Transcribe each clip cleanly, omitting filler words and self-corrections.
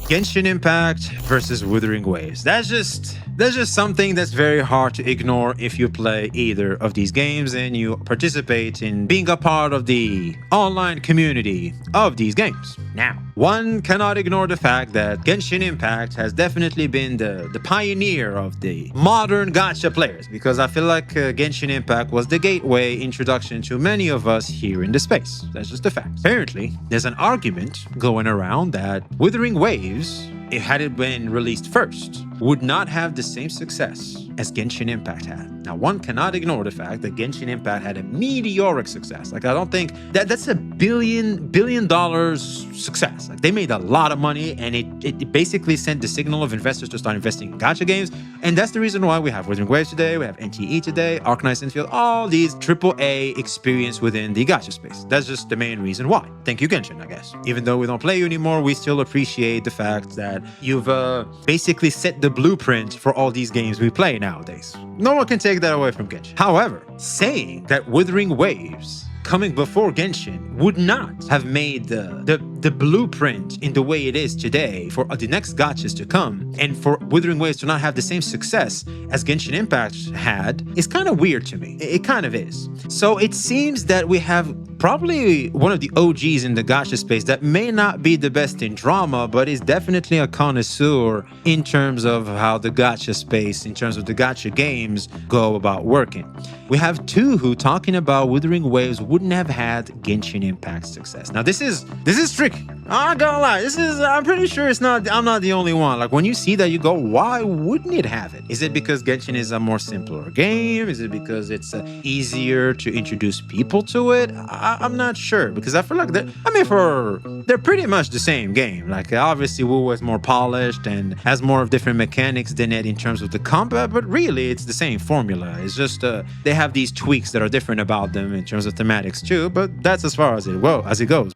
Genshin Impact versus Wuthering Waves. That's just something that's very hard to ignore if you play either of these games and you participate in being a part of the online community of these games. Now, one cannot ignore the fact that Genshin Impact has definitely been the pioneer of the modern gacha players, because I feel like Genshin Impact was the gateway introduction to many of us here in the space. That's just a fact. Apparently, there's an argument going around that Wuthering Waves, if had it been released first, would not have the same success as Genshin Impact had. Now, one cannot ignore the fact that Genshin Impact had a meteoric success. Like, I don't think that's a billion dollars success. Like, they made a lot of money, and it basically sent the signal of investors to start investing in gacha games. And that's the reason why we have Wuthering Waves today, we have NTE today, Arknights Infield, all these AAA experience within the gacha space. That's just the main reason why. Thank you, Genshin, I guess. Even though we don't play you anymore, we still appreciate the fact that you've basically set the blueprint for all these games we play nowadays. No one can take that away from Genshin. However, saying that Wuthering Waves coming before Genshin would not have made the blueprint in the way it is today for the next gachas to come, and for Wuthering Waves to not have the same success as Genshin Impact had is kind of weird to me. It kind of is. So it seems that we have probably one of the OGs in the gacha space that may not be the best in drama, but is definitely a connoisseur in terms of how the gacha space, in terms of the gacha games, go about working. We have two who talking about Wuthering Waves wouldn't have had Genshin Impact success. Now this is tricky. I'm not gonna lie. I'm pretty sure I'm not the only one. Like, when you see that, you go, why wouldn't it have it? Is it because Genshin is a more simpler game? Is it because it's easier to introduce people to it? I'm not sure, because I feel like they're pretty much the same game. Like, obviously WoW is more polished and has more of different mechanics than it in terms of the combat, but really it's the same formula. It's just they have these tweaks that are different about them in terms of thematics too, but that's as far as it goes.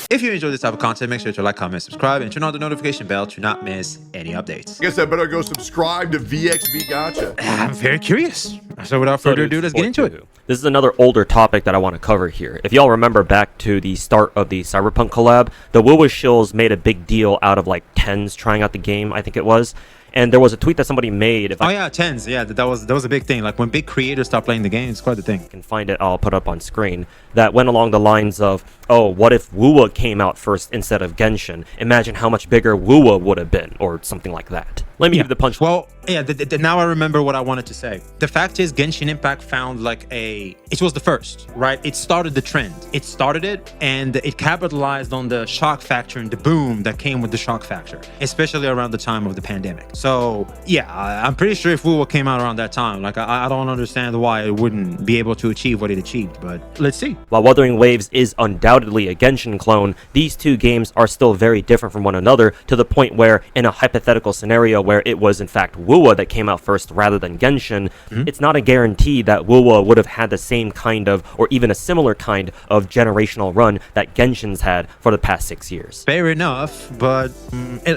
If you enjoy this type of content, make sure to like, comment, subscribe, and turn on the notification bell to not miss any updates. I guess I better go subscribe to VXV Gacha. I'm very curious. So without further ado, let's get into it. This is another older topic that I want to cover here. If y'all remember back to the start of the Cyberpunk collab, the wuwa shills made a big deal out of like tens trying out the game, I think it was. And there was a tweet that somebody made. Tens. Yeah, that was a big thing. Like, when big creators start playing the game, it's quite the thing. I can find it, I'll put it up on screen. That went along the lines of, oh, what if wuwa came out first instead of Genshin? Imagine how much bigger wuwa would have been, or something like that. Let me give the punch. Well, yeah, now I remember what I wanted to say. The fact is, Genshin Impact found it was the first, right? It started the trend. It started it, and it capitalized on the shock factor and the boom that came with the shock factor, especially around the time of the pandemic. So yeah, I'm pretty sure if WoW came out around that time, like, I don't understand why it wouldn't be able to achieve what it achieved, but let's see. While Wuthering Waves is undoubtedly a Genshin clone, these two games are still very different from one another, to the point where, in a hypothetical scenario where it was in fact wuwa that came out first rather than Genshin, it's not a guarantee that wuwa would have had the same kind of, or even a similar kind of generational run that Genshin's had for the past 6 years. Fair enough, but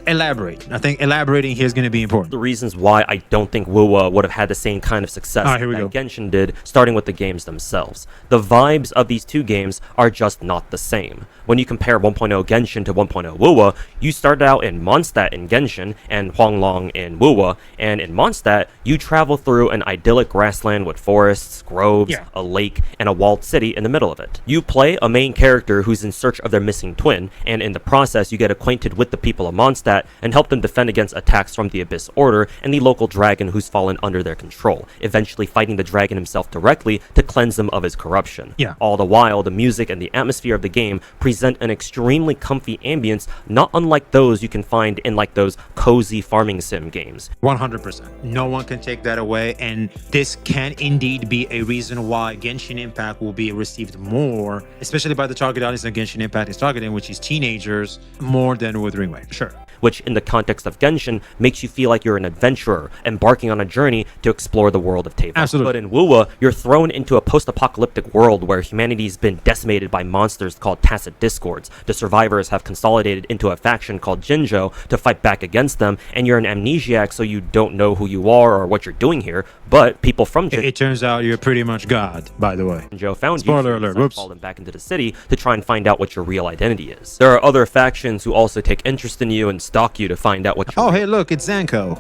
elaborate. I think elaborating here is going to be important. The reasons why I don't think wuwa would have had the same kind of success that Genshin did, starting with the games themselves. The vibes of these two games are just not the same. When you compare 1.0 Genshin to 1.0 wuwa, you started out in Mondstadt in Genshin and Huanglong in wuwa, and in Mondstadt, you travel through an idyllic grassland with forests, groves, a lake, and a walled city in the middle of it. You play a main character who's in search of their missing twin, and in the process you get acquainted with the people of Mondstadt and help them defend against attacks from the Abyss Order and the local dragon who's fallen under their control, eventually fighting the dragon himself directly to cleanse him of his corruption. All the while, the music and the atmosphere of the game present an extremely comfy ambience, not unlike those you can find in like those cozy farming sim games. 100%. No one can take that away, and this can indeed be a reason why Genshin Impact will be received more, especially by the target audience that Genshin Impact is targeting, which is teenagers, more than Wuthering Waves. Sure. Which in the context of Genshin makes you feel like you're an adventurer embarking on a journey to explore the world of Teyvat. Absolutely. But in wuwa, you're thrown into a post-apocalyptic world where humanity's been decimated by monsters called tacit discords. The survivors have consolidated into a faction called Jinzhou to fight back against them, and you're an amnesiac, so you don't know who you are or what you're doing here, but people from Jinzhou... It turns out you're pretty much God, by the way. Jinzhou found Spoiler alert, whoops. Called them back into the city to try and find out what your real identity is. There are other factions who also take interest in you and stalk you to find out what you Oh, hey, look, it's Zanko.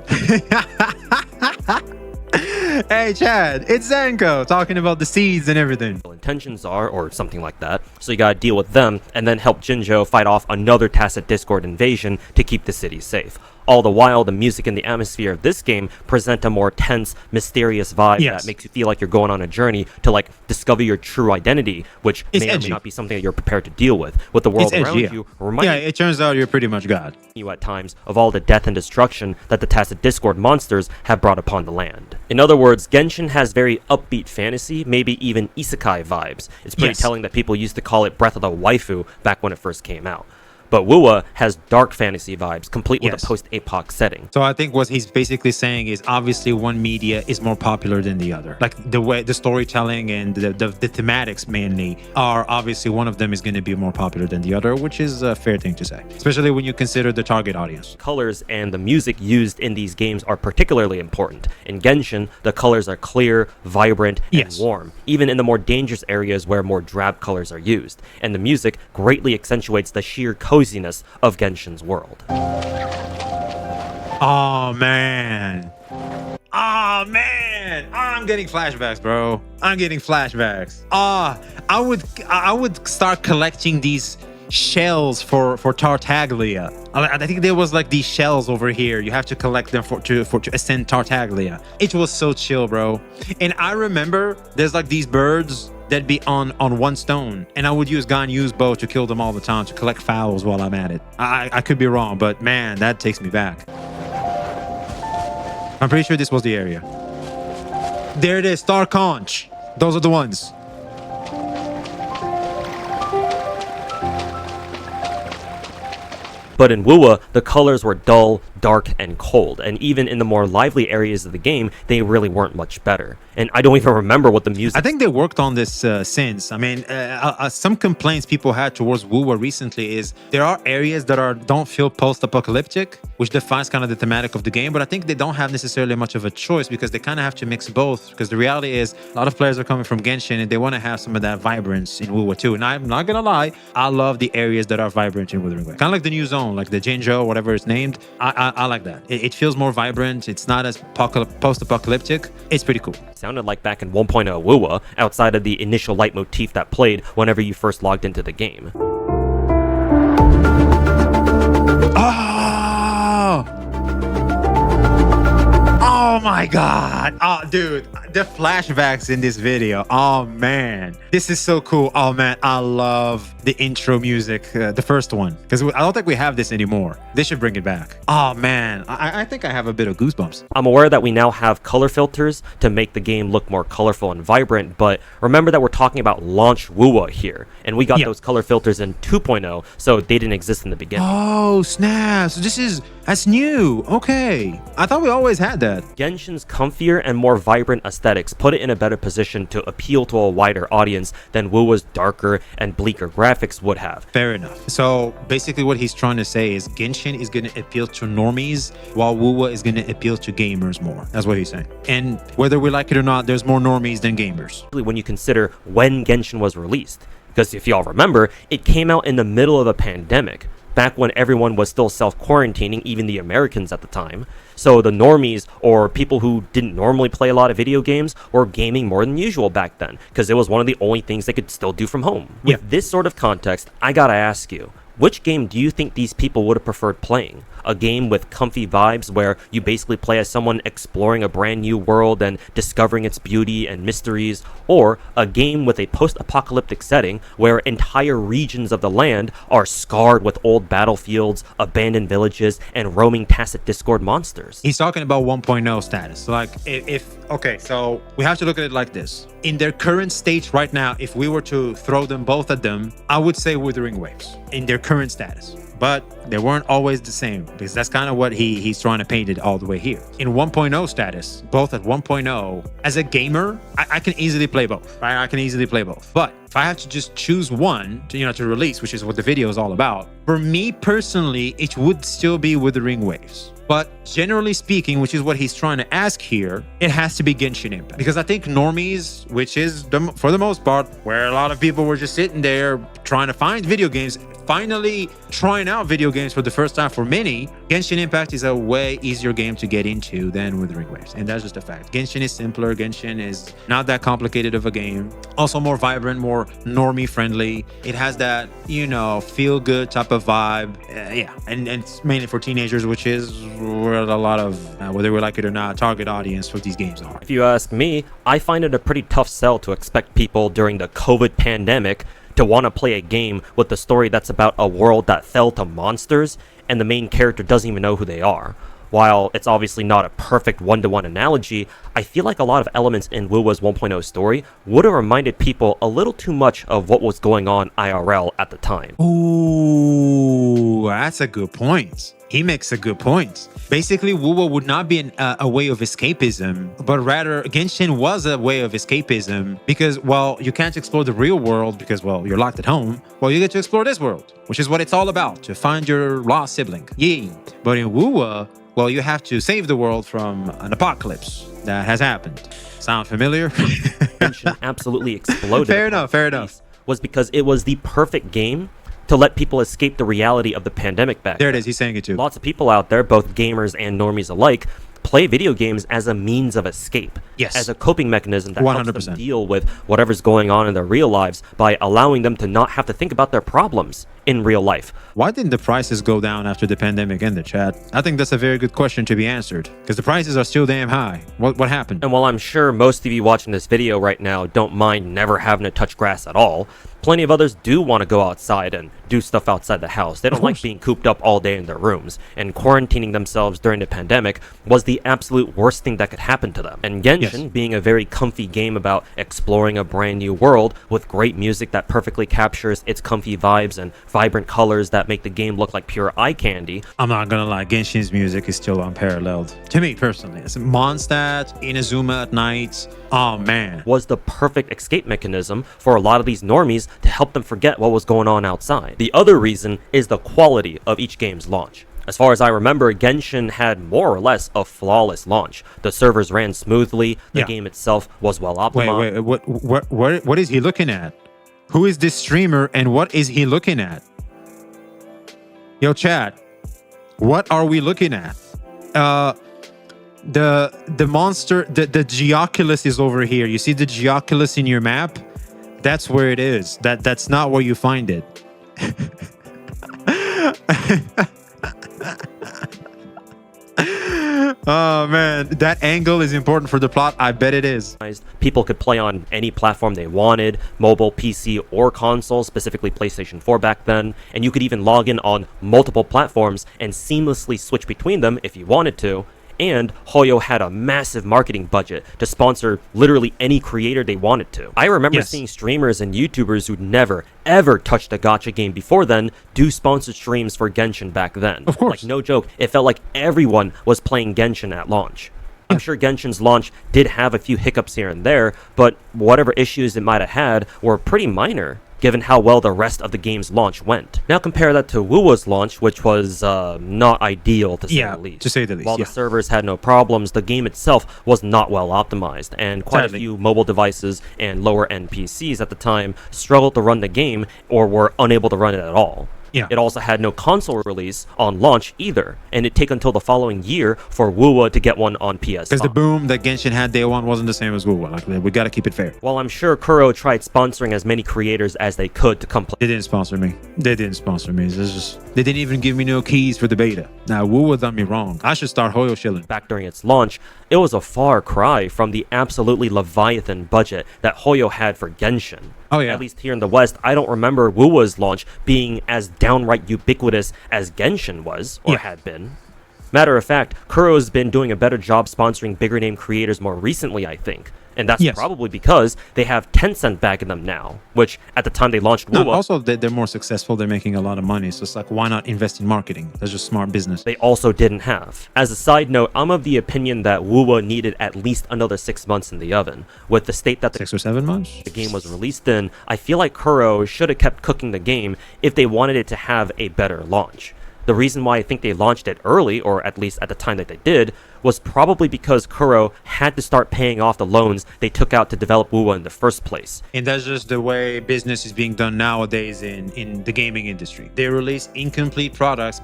Hey, Chad, it's Zanko talking about the seeds and everything. Intentions are, or something like that. So you gotta deal with them and then help Jinzhou fight off another Tacit Discord invasion to keep the city safe. All the while, the music and the atmosphere of this game present a more tense, mysterious vibe that makes you feel like you're going on a journey to like discover your true identity, which may or may not be something that you're prepared to deal with the world around you. It turns out you're pretty much God. You at times of all the death and destruction that the Tacit Discord monsters have brought upon the land. In other words, Genshin has very upbeat fantasy, maybe even isekai vibes. It's pretty telling that people used to call it Breath of the Waifu back when it first came out. But Wuwa has dark fantasy vibes, complete with a post-apoc setting. So I think what he's basically saying is obviously one media is more popular than the other. Like the way the storytelling and the thematics mainly are obviously one of them is going to be more popular than the other, which is a fair thing to say, especially when you consider the target audience. Colors and the music used in these games are particularly important. In Genshin, the colors are clear, vibrant, and warm, even in the more dangerous areas where more drab colors are used. And the music greatly accentuates the sheer coziness of Genshin's world. Oh man. Oh man. I'm getting flashbacks, bro. I'm getting flashbacks. I would start collecting these shells for Tartaglia. I think there was like these shells over here. You have to collect them to ascend Tartaglia. It was so chill, bro. And I remember there's like these birds that'd be on one stone, and I would use Ganyu's bow to kill them all the time to collect fowls while I'm at it. I could be wrong, but man, that takes me back. I'm pretty sure this was the area. There it is, Star Conch. Those are the ones. But in Wuwa, the colors were dull, dark, and cold, and even in the more lively areas of the game, they really weren't much better. And I don't even remember what the music... I think they worked on this since. I mean, some complaints people had towards Wuwa recently is there are areas that don't feel post-apocalyptic, which defines kind of the thematic of the game, but I think they don't have necessarily much of a choice because they kind of have to mix both, because the reality is a lot of players are coming from Genshin and they want to have some of that vibrance in Wuwa too. And I'm not gonna lie, I love the areas that are vibrant in Wuthering Waves. Kind of like the new zone, like the Jinzhou, whatever it's named. I like that. It feels more vibrant. It's not as post-apocalyptic. It's pretty cool. Sounded like back in 1.0 Wuwa, outside of the initial leitmotif that played whenever you first logged into the game. Oh my god. Oh, dude, the flashbacks in this video. Oh man, this is so cool. Oh man, I love the intro music, the first one, because I don't think we have this anymore. They should bring it back. Oh man, I think I have a bit of goosebumps. I'm aware that we now have color filters to make the game look more colorful and vibrant, but remember that we're talking about launch Wuwa here, and we got those color filters in 2.0, so they didn't exist in the beginning. Oh snap, so that's new. Okay, I thought we always had that. Genshin's comfier and more vibrant aesthetics put it in a better position to appeal to a wider audience than Wuwa's darker and bleaker graphics would have. Fair enough. So basically what he's trying to say is Genshin is going to appeal to normies while Wuwa is going to appeal to gamers more. That's what he's saying. And whether we like it or not, there's more normies than gamers. When you consider when Genshin was released, because if y'all remember, it came out in the middle of a pandemic, back when everyone was still self-quarantining, even the Americans at the time. So the normies, or people who didn't normally play a lot of video games, were gaming more than usual back then, because it was one of the only things they could still do from home. With this sort of context, I gotta ask you, which game do you think these people would have preferred playing? A game with comfy vibes where you basically play as someone exploring a brand new world and discovering its beauty and mysteries, or a game with a post-apocalyptic setting where entire regions of the land are scarred with old battlefields, abandoned villages, and roaming Tacit Discord monsters? He's talking about 1.0 status. Like, okay, so we have to look at it like this. In their current state right now, if we were to throw them both at them, I would say Wuthering Waves in their current status. But they weren't always the same, because that's kind of what he's trying to paint it all the way here. In 1.0 status, both at 1.0, as a gamer, I can easily play both, right? I can easily play both. But if I have to just choose one to release, which is what the video is all about, for me personally, it would still be Wuthering Waves. But generally speaking, which is what he's trying to ask here, it has to be Genshin Impact. Because I think normies, which is for the most part where a lot of people were just sitting there trying to find video games, finally trying out video games for the first time for many, Genshin Impact is a way easier game to get into than Wuthering Waves. And that's just a fact. Genshin is simpler. Genshin is not that complicated of a game. Also more vibrant, more normie friendly. It has that, you know, feel good type of vibe. Yeah. And it's mainly for teenagers, which is where a lot of, whether we like it or not, target audience for these games are. If you ask me, I find it a pretty tough sell to expect people during the COVID pandemic to want to play a game with a story that's about a world that fell to monsters and the main character doesn't even know who they are. While it's obviously not a perfect one-to-one analogy, I feel like a lot of elements in WuWa's 1.0 story would have reminded people a little too much of what was going on IRL at the time. Ooh, that's a good point. He makes a good point. Basically, WuWa would not be a way of escapism, but rather Genshin was a way of escapism because, well, you can't explore the real world because, well, you're locked at home. Well, you get to explore this world, which is what it's all about, to find your lost sibling. Yay. But in WuWa, well, you have to save the world from an apocalypse that has happened. Sound familiar? Genshin absolutely exploded. Fair enough. Was because it was the perfect game to let people escape the reality of the pandemic back There then. it is. He's saying it too. Lots of people out there, both gamers and normies alike, play video games as a means of escape. Yes. As a coping mechanism that 100%. helps them deal with whatever's going on in their real lives by allowing them to not have to think about their problems in real life. Why didn't the prices go down after the pandemic ended, Chad? I think that's a very good question to be answered because the prices are still damn high. What happened? And while I'm sure most of you watching this video right now don't mind never having to touch grass at all, plenty of others do want to go outside and do stuff outside the house. They don't like being cooped up all day in their rooms, and quarantining themselves during the pandemic was the absolute worst thing that could happen to them. And Genshin, being a very comfy game about exploring a brand new world with great music that perfectly captures its comfy vibes and vibrant colors that make the game look like pure eye candy. I'm not gonna lie, Genshin's music is still unparalleled. To me personally, it's Mondstadt, Inazuma at night. Oh man. Was the perfect escape mechanism for a lot of these normies to help them forget what was going on outside. The other reason is the quality of each game's launch. As far as I remember, Genshin had more or less a flawless launch. The servers ran smoothly, the game itself was well optimized. Wait, what is he looking at? Who is this streamer and what is he looking at? Yo, chat, what are we looking at? The monster, the Geoculus is over here. You see the Geoculus in your map? That's where it is. That's not where you find it. Oh man, that angle is important for the plot. I bet it is. People could play on any platform they wanted, mobile, PC, or console, specifically PlayStation 4 back then, and you could even log in on multiple platforms and seamlessly switch between them if you wanted to. And Hoyo had a massive marketing budget to sponsor literally any creator they wanted to. I remember seeing streamers and YouTubers who'd never, ever touched a gacha game before then do sponsored streams for Genshin back then. Of course. Like, no joke, it felt like everyone was playing Genshin at launch. I'm sure Genshin's launch did have a few hiccups here and there, but whatever issues it might have had were pretty minor, given how well the rest of the game's launch went. Now compare that to WuWa's launch, which was not ideal to say the least. To say the least. While the servers had no problems, the game itself was not well optimized, and quite a few mobile devices and lower-end PCs at the time struggled to run the game or were unable to run it at all. It also had no console release on launch either, and it'd take until the following year for WuWa to get one on PS5. Because the boom that Genshin had day one wasn't the same as WuWa. Like, we gotta keep it fair. While I'm sure Kuro tried sponsoring as many creators as they could to come play. They didn't sponsor me. They didn't they didn't even give me no keys for the beta. Now, WuWa done me wrong. I should start Hoyo shilling. Back during its launch, it was a far cry from the absolutely Leviathan budget that Hoyo had for Genshin. Oh yeah. At least here in the West, I don't remember WuWa's launch being as downright ubiquitous as Genshin was, or had been. Matter of fact, Kuro's been doing a better job sponsoring bigger name creators more recently, I think. And that's probably because they have Tencent backing them now, which at the time they launched WuWa... Also, they're more successful. They're making a lot of money. So it's like, why not invest in marketing? That's just smart business. They also didn't have. As a side note, I'm of the opinion that WuWa needed at least another 6 months in the oven. With the state that 6 or 7 months? The game was released in, I feel like Kuro should have kept cooking the game if they wanted it to have a better launch. The reason why I think they launched it early, or at least at the time that they did, was probably because Kuro had to start paying off the loans they took out to develop wuwa in the first place. And that's just the way business is being done nowadays in the gaming industry. They release incomplete products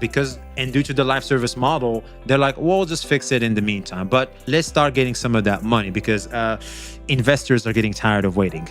and due to the live service model, they're like, we'll just fix it in the meantime. But let's start getting some of that money because investors are getting tired of waiting.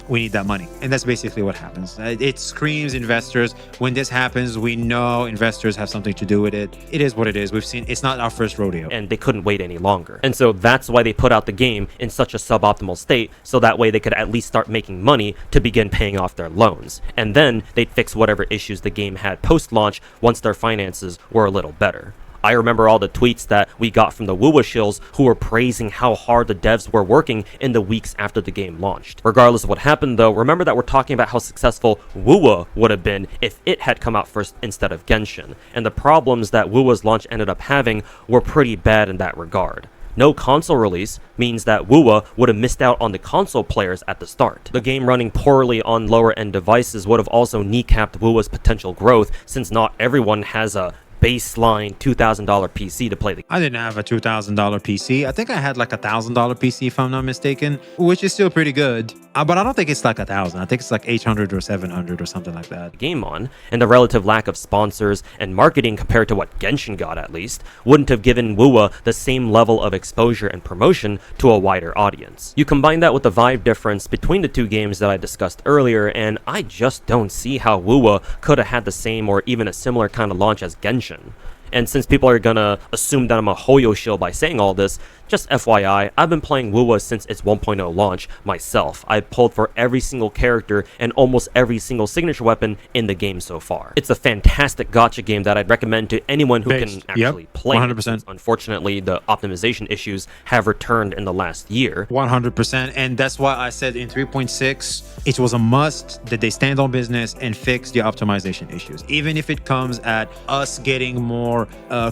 We need that money. And that's basically what happens. It screams investors. When this happens, we know investors have something to do with it. It is what it is. We've seen it's not our first rodeo. And they couldn't wait any longer. And so that's why they put out the game in such a suboptimal state, so that way they could at least start making money to begin paying off their loans. And then they'd fix whatever issues the game had post-launch once their finances were a little better. I remember all the tweets that we got from the wuwa shills who were praising how hard the devs were working in the weeks after the game launched. Regardless of what happened though, remember that we're talking about how successful wuwa would have been if it had come out first instead of Genshin. And the problems that wuwa's launch ended up having were pretty bad in that regard. No console release means that wuwa would have missed out on the console players at the start. The game running poorly on lower end devices would have also kneecapped wuwa's potential growth, since not everyone has a baseline $2,000 PC to play the game. I didn't have a $2,000 PC. I think I had like a $1,000 PC if I'm not mistaken, which is still pretty good. But I don't think it's like 1,000. I think it's like 800 or 700 or something like that. Game on, and the relative lack of sponsors and marketing compared to what Genshin got at least, wouldn't have given wuwa the same level of exposure and promotion to a wider audience. You combine that with the vibe difference between the two games that I discussed earlier, and I just don't see how wuwa could have had the same or even a similar kind of launch as Genshin. And since people are gonna assume that I'm a Hoyo shill by saying all this, just FYI, I've been playing wuwa since its 1.0 launch myself. I've pulled for every single character and almost every single signature weapon in the game so far. It's a fantastic gacha game that I'd recommend to anyone who can actually play 100%. Unfortunately, the optimization issues have returned in the last year. 100%. And that's why I said in 3.6, it was a must that they stand on business and fix the optimization issues. Even if it comes at us getting more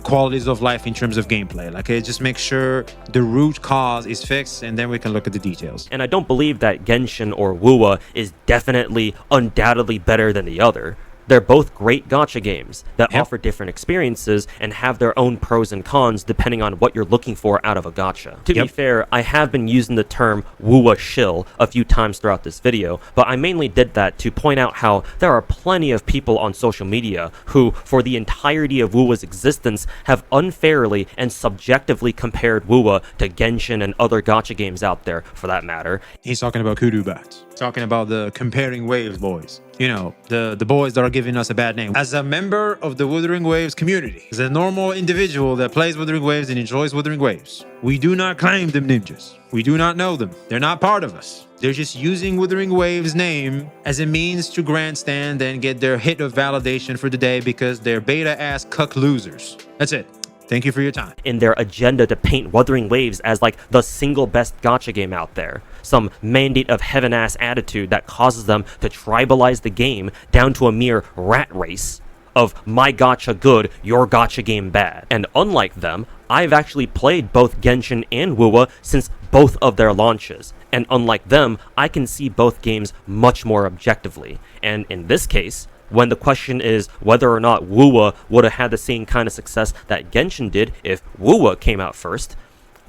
qualities of life in terms of gameplay. Like, just make sure the root cause is fixed, and then we can look at the details. And I don't believe that Genshin or wuwa is definitely, undoubtedly better than the other. They're both great gacha games that offer different experiences and have their own pros and cons depending on what you're looking for out of a gacha. To be fair, I have been using the term wuwa shill a few times throughout this video, but I mainly did that to point out how there are plenty of people on social media who, for the entirety of wuwa's existence, have unfairly and subjectively compared wuwa to Genshin and other gacha games out there, for that matter. He's talking about kudu bats. Talking about the comparing waves boys. You know, the boys that are giving us a bad name. As a member of the Wuthering Waves community, as a normal individual that plays Wuthering Waves and enjoys Wuthering Waves, we do not claim them ninjas. We do not know them. They're not part of us. They're just using Wuthering Waves' name as a means to grandstand and get their hit of validation for the day because they're beta-ass cuck losers. That's it. Thank you for your time. In their agenda to paint Wuthering Waves as like the single best gacha game out there. Some mandate of heaven-ass attitude that causes them to tribalize the game down to a mere rat race of my gacha good, your gacha game bad. And unlike them, I've actually played both Genshin and wuwa since both of their launches. And unlike them, I can see both games much more objectively. And in this case, when the question is whether or not wuwa would have had the same kind of success that Genshin did if wuwa came out first,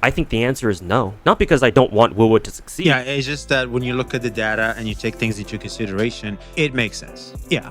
I think the answer is no. Not because I don't want wuwa to succeed. Yeah, it's just that when you look at the data and you take things into consideration, it makes sense. Yeah,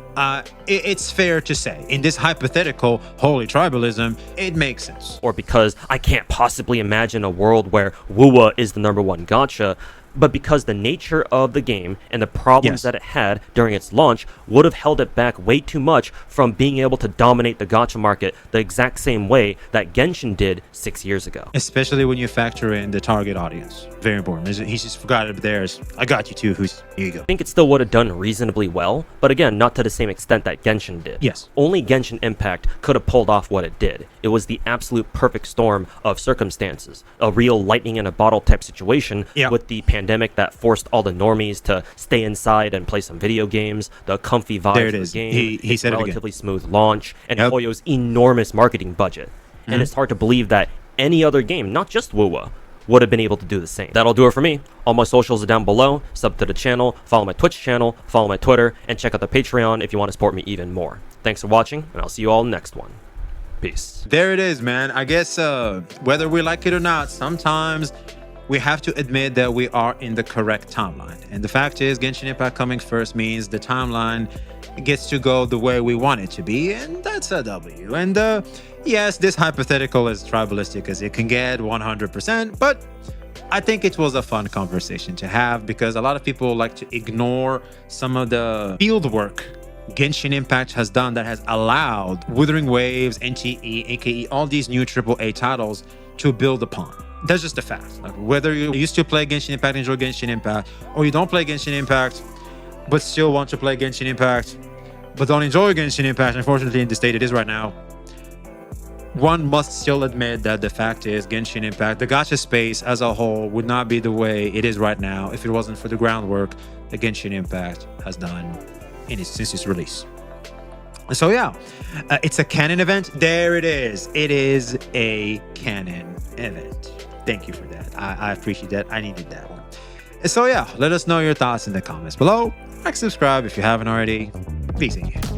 it's fair to say, in this hypothetical holy tribalism, it makes sense. Or because I can't possibly imagine a world where wuwa is the #1 gacha, but because the nature of the game and the problems that it had during its launch would have held it back way too much from being able to dominate the gacha market the exact same way that Genshin did 6 years ago. Especially when you factor in the target audience. Very important. He just forgot it theirs. I got you too. Here you go. I think it still would have done reasonably well, but again, not to the same extent that Genshin did. Yes. Only Genshin Impact could have pulled off what it did. It was the absolute perfect storm of circumstances. A real lightning in a bottle type situation with the pandemic that forced all the normies to stay inside and play some video games, the comfy vibes of the game, he said relatively smooth launch, and Hoyo's enormous marketing budget. And it's hard to believe that any other game, not just wuwa, would have been able to do the same. That'll do it for me. All my socials are down below. Sub to the channel, follow my Twitch channel, follow my Twitter, and check out the Patreon if you want to support me even more. Thanks for watching, and I'll see you all in the next one. Peace. There it is, man. I guess whether we like it or not, sometimes we have to admit that we are in the correct timeline. And the fact is, Genshin Impact coming first means the timeline gets to go the way we want it to be, and that's a W. And yes, this hypothetical is tribalistic as it can get, 100%, but I think it was a fun conversation to have because a lot of people like to ignore some of the field work Genshin Impact has done that has allowed Wuthering Waves, NTE, AKE, all these new AAA titles to build upon. That's just a fact. Like, whether you used to play Genshin Impact, enjoy Genshin Impact, or you don't play Genshin Impact, but still want to play Genshin Impact, but don't enjoy Genshin Impact, unfortunately in the state it is right now, one must still admit that the fact is Genshin Impact, the gacha space as a whole, would not be the way it is right now if it wasn't for the groundwork that Genshin Impact has done since its release. So yeah, it's a canon event. There it is. It is a canon event. Thank you for that. I appreciate that. I needed that one. So yeah, let us know your thoughts in the comments below. Like, subscribe if you haven't already. Peace in you.